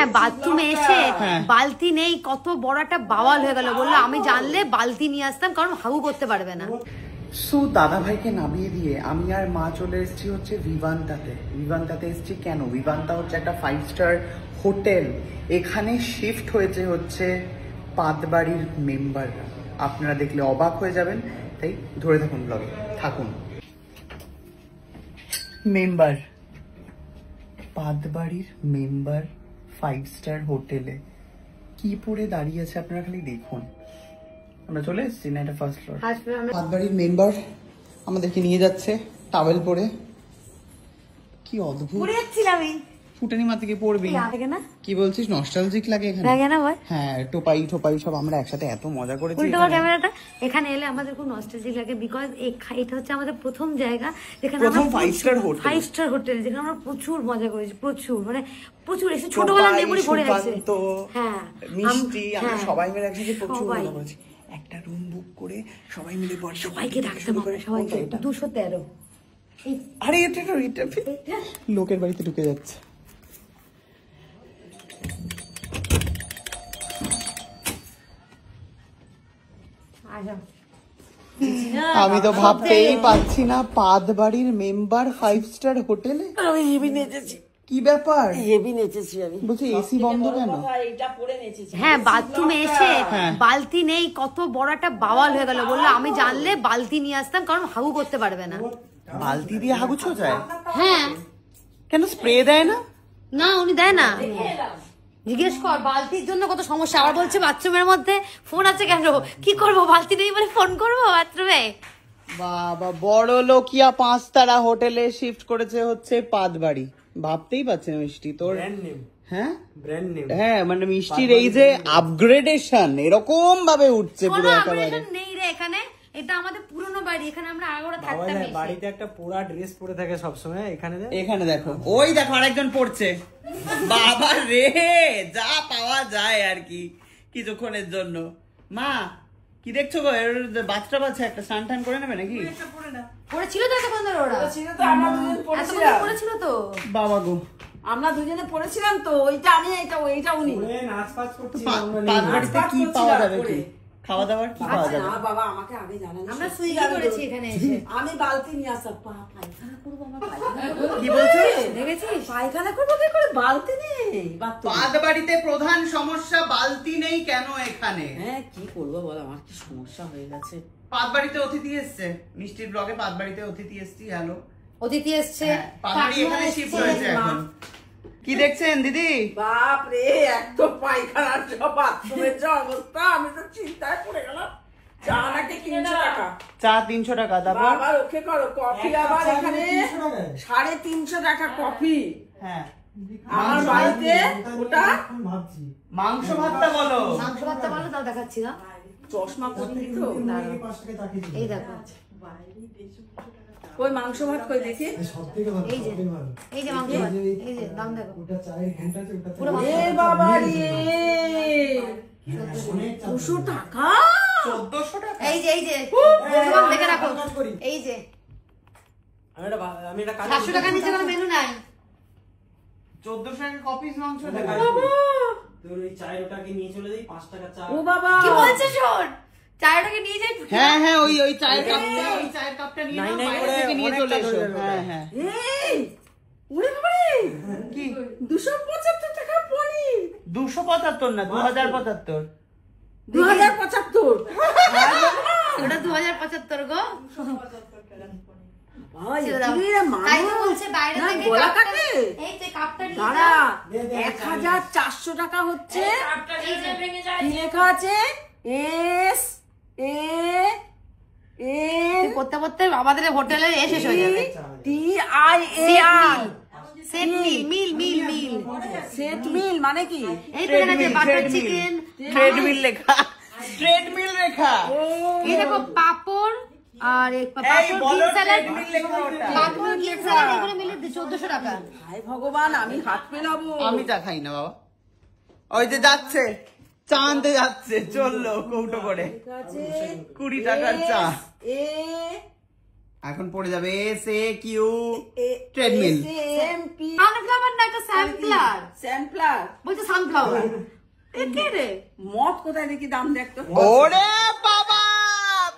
হ্যাঁ বাথরুমে এসে বালতি নেই, কত বড় একটা বাওয়াল হয়ে গেল। বললো আমি জানলে বালতি নিয়ে আসতাম, কারণ হাগু করতে পারবে না। সো দাদা ভাইকে নামিয়ে দিয়ে আমি আর মা চলে এসেছি হচ্ছে ভিভান্তাতে। ভিভান্তাতে এসেছি কেন? ভিভান্তা হচ্ছে একটা 5 স্টার হোটেল। এখানে শিফট হয়েছে হচ্ছে পাদবাড়ির মেম্বাররা। আপনারা দেখলে অবাক হয়ে যাবেন, তাই ধরে থাকুন ব্লগে, থাকুন। মেম্বার, পাদবাড়ির মেম্বার 5 স্টার হোটেলে কি পরে দাঁড়িয়ে আছে আপনারা খালি দেখুন। আমরা চলে এসেছি না, এটা ফার্স্ট ফ্লোর। পাদবাড়ির মেম্বার আমাদেরকে নিয়ে যাচ্ছে টাওয়েল পরে। কি অদ্ভুত পরে যাচ্ছিলাম আমি। ফুটানি মা থেকে পড়বি কি বলছিস? নস্টালজিক লাগে এখানে। লাগে না ভাই? হ্যাঁ, টোপাই টোপাই সব আমরা একসাথে এত মজা করেছি। উল্টো ক্যামেরাটা এখানে এলে আমাদের খুব নস্টালজিক লাগে, বিকজ এটা হচ্ছে আমাদের প্রথম জায়গা যেখানে আমরা 5 স্টার হোটেল, 5 স্টার হোটেল যেখানে আমরা প্রচুর মজা করেছি, প্রচুর মানে প্রচুর। এসে ছোটবেলার মেমরি পড়ে আছে। হ্যাঁ, মিষ্টি আমরা সবাই মিলে একসাথে প্রচুর মজা করেছি। একটা রুম বুক করে সবাই মিলে সবাইকে ডাকতাম আমরা, সবাইকে। 213। আরে এটা লোকের বাড়িতে ঢুকে যাচ্ছে। আমি তো ভাবতেই পাচ্ছি না, পাদবাড়ির মেম্বার 5 স্টার হোটেলে। আমি হেভি নেচেছি। কি ব্যাপার? হেভি নেচেছি আমি। বলছি এসি বন্ধ কেন? এটা পরে নেচেছি। হ্যাঁ বাথরুমে এসে বালতি নেই, কত বড় একটা বাওয়াল হয়ে গেল। বললো আমি জানলে বালতি নিয়ে আসতাম, কারণ হাগু করতে পারবে না। বালতি দিয়ে হাগু ছোঁয়া যায়? হ্যাঁ। কেন স্প্রে দেয় না? না উনি দেয় না, জিজ্ঞেস কর। বালতির জন্য কত সমস্যা। আবার বলছে বাথরুমের মধ্যে ফোন আছে কেন, কি করবো বালতি নেই বলে ফোন করবো বাথরুমে। বাবা, বড় লোকিয়া 5 তারা হোটেলে শিফট করেছে হচ্ছে পাদবাড়ি। ভাবতেই পারছেন মিষ্টি তোর। হ্যাঁ ব্র্যান্ড নেম। হ্যাঁ মানে মিষ্টির এই যে আপগ্রেডেশন এরকম ভাবে উঠছে পুরো একেবারে। নেই রে এখানে, এটা আমাদের পুরনো বাড়ি, এখানে আমরা আগোরা থাকতাম। বাড়িতে একটা পুরা ড্রেস পরে থাকে সবসময়। এখানে দেখো, ওই দেখো আরেকজন পড়ছে। বাবা রে, যা পাওয়া যায় আর কি কিছুক্ষণের জন্য। মা কি দেখছো গো? বাথটাব আছে, একটা স্নান টান করে নেবে নাকি? পড়েছিল তো এতক্ষণ ধরে ওরা। ছিল তো, আমরা দুজন পড়েছিলাম। পড়েছিল তো বাবা গো, আমরা দুজনে পড়েছিলাম তো। ওইটা আমি, এইটা উনি। নাচ ফাচ করছি। পাদবাড়িতে কি পাওয়া যাবে? কি খাওয়া দাওয়ার কি পাওয়া যাবে? না বাবা, আমাকে আগে জানানি। আমরা সুইগি করেছি এখানে এসে। আমি বালতি নিয়ে আসা, পায়খানা করবো, আমার পায়খানা করবো। কি বলছো? দেখেছিস পায়খানা করবো কি করে? বালতি নেই বাথরুমে। পাদবাড়িতে প্রধান সমস্যা বালতি নেই কেন এখানে? হ্যাঁ কি করবো বল, আমার কি সমস্যা হয়ে গেছে। পাদবাড়িতে অতিথি এসছে, মিষ্টির ব্লগে পাদবাড়িতে অতিথি এসছি। হ্যালো, অতিথি এসছে, পাদবাড়ি এখানে শিফট হয়েছে এখন। কি দেখছেন দিদি? বাপ রে, এত পায়খানার বাথরুমের যা অবস্থা, আমি তো চিন্তায় পড়ে গেলাম। চা নাকি 300 টাকা। চা 300 টাকা। তারপর আবার ওকে করো কফি, আবার এখানে 350 টাকা কফি। হ্যাঁ, আমার বাড়িতে ওটা মাংস ভাতটা বলো। মাংস ভাতটা ভালো, তাও দেখাচ্ছি না। চশমা পরি তো, এই দেখো, কই মাংস ভাত কই দেখি। এই যে মাংস ভাত, এই যে দাম দেখো। এ বাবা রে, 200 টাকা। 1400 টাকা। এই যে দেখে রাখো, এই যে আমি এটা 700 টাকা নিচে কোনো মেনু নাই। 1400 টাকা কপিস মাংস দেবে। তোর ওই চায়ের ওটাকে নিয়ে চলে যাই, 5 টাকা চা। ও বাবা, কি বলছে শোন, চায়টাকে নিয়ে যাই। হ্যাঁ হ্যাঁ, ওই চায়ের কাপটা নিয়ে নাও, বাইরে থেকে নিয়ে চলে এসো। হ্যাঁ হ্যাঁ। এই ওরে বাবা রে, কি 275 টাকা পনির। 275 না, 2075। 2075। ওটা 2075 গো। ভাই তাই তো বলছে বাইরে থেকে গলা কাটে। এই তো কাপটা নিয়ে দাঁড়া, যা। 1400 টাকা হচ্ছে। এই যে ভেঙে যায়, কি লেখা আছে? এস এ এ করতে করতে আমাদের হোটেলে শেষ হয়ে যাবে। T I A R, set meal set meal মানে কি? এই তো এখানে বাটার চিকেন, ট্রেডমিল লেখা, ট্রেডমিল লেখা। এই দেখো পাপড় আর বলো ট্রেডমিল লেখা ওটা। পাপড় গ্রিন স্যালাড এগুলো মিলে 1400 টাকা। হায় ভগবান, আমি হাত পেলাবো। আমি চা খাই না বাবা। ওই যে যাচ্ছে, চা আনতে যাচ্ছে, চললো কৌটো করে 20 টাকার চা। এ এখন পড়ে যাবে SAQ ট্রেডমিল। সানফ্লাওয়ার না, একটা স্যাম্পলার। স্যাম্পলার বলছে সানফ্লাওয়ার। এ কে রে? মদ কোথায় দেখি দাম দেখতো। ওরে বাবা,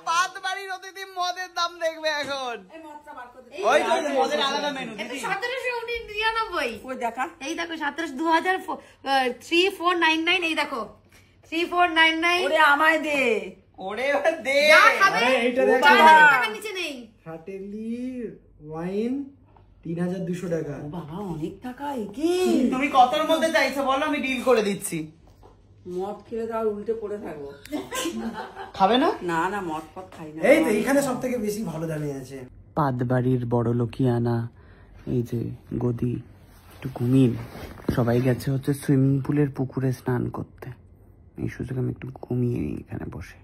পাতবাড়ির অতিথি মদের দাম দেখবে এখন। এই মদটা বার করে দে। ওই তো মদের আলাদা মেনু এটা দিদি। 1799। ওই দেখা এই দেখো 3499। এই দেখো 3499। ওরে আমায় দে। ওরে দে। যা খাবে আরে এইটা দেখো। 4000 টাকার নিচে নেই। হাটেলি ওয়াইন 3200 টাকা। ও বাবা অনেক টাকা একে। তুমি কতর মধ্যে চাইছো বলো, আমি ডিল করে দিচ্ছি। মদ খেলে তার উল্টে পড়ে থাকবো। খাবে না? না না মদ ফদ খাই না। এই তো এখানে সবথেকে বেশি ভালো দামে আছে। পাতবাড়ির বড় লোকিয়ানা, এই যে গদি, একটু ঘুমিয়ে সবাই গেছে হচ্ছে সুইমিং পুলের পুকুরে স্নান করতে। এই সুযোগে আমি একটু ঘুমিয়ে নিই এখানে বসে।